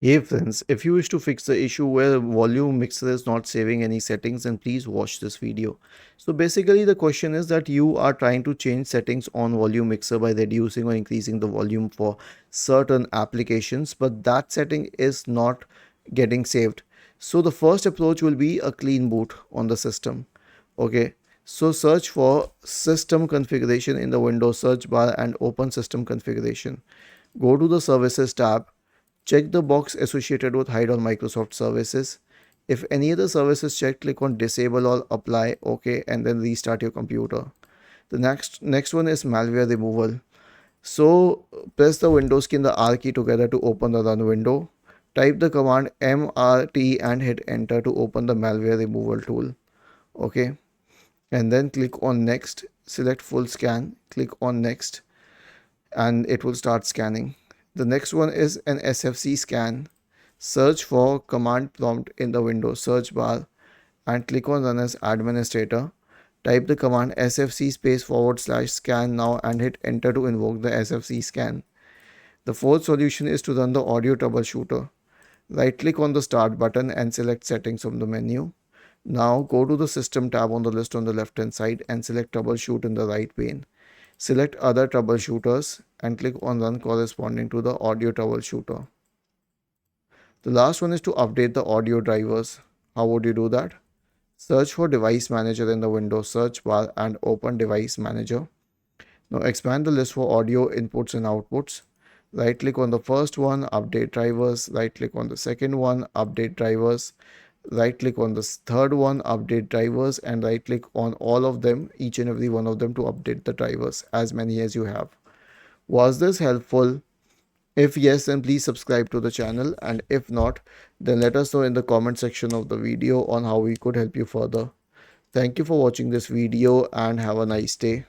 Hey friends, if you wish to fix the issue where volume mixer is not saving any settings, then please watch this video. So basically the question is that you are trying to change settings on volume mixer by reducing or increasing the volume for certain applications, but that setting is not getting saved. So the first approach will be a clean boot on the system. Okay. So search for system configuration in the Windows search bar and open system configuration. Go to the services tab. Check the box associated with hide all Microsoft services. If any other service is checked, click on disable all, apply, OK, and then restart your computer. The next one is malware removal. So press the Windows key and the R key together to open the run window. Type the command MRT and hit enter to open the malware removal tool. Okay. And then click on next, select full scan, click on next, and it will start scanning. The next one is an SFC scan. Search for command prompt in the Windows search bar and click on run as administrator. Type the command sfc space / scan now and hit enter to invoke the SFC scan. The fourth solution is to run the audio troubleshooter. Right click on the start button and select settings from the menu. Now go to the system tab on the list on the left hand side and select troubleshoot in the right pane. Select other troubleshooters and click on run corresponding to the audio troubleshooter. The last one is to update the audio drivers. How would you do that? Search for device manager in the Windows search bar and open device manager. Now expand the list for audio inputs and outputs. Right click on the first one, update drivers. Right click on the second one, update drivers. Right click on the third one, update drivers, and right click on all of them, each and every one of them, to update the drivers, as many as you have. Was this helpful? If yes, then please subscribe to the channel, and if not, then let us know in the comment section of the video on how we could help you further. Thank you for watching this video and have a nice day.